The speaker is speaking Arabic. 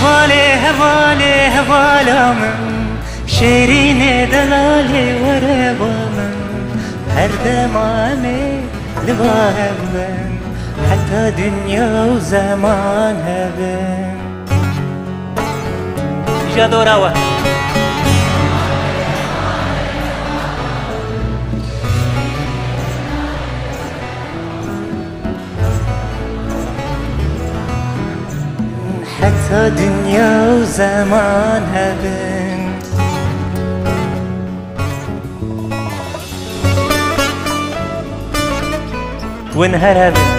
هفالي هفالا من شيرين دلالي وربا من هر دمامي لباهب من حتى دنيا وزمان هبن جادو راوة حتى دنيا وزمان هبن وانهر هبن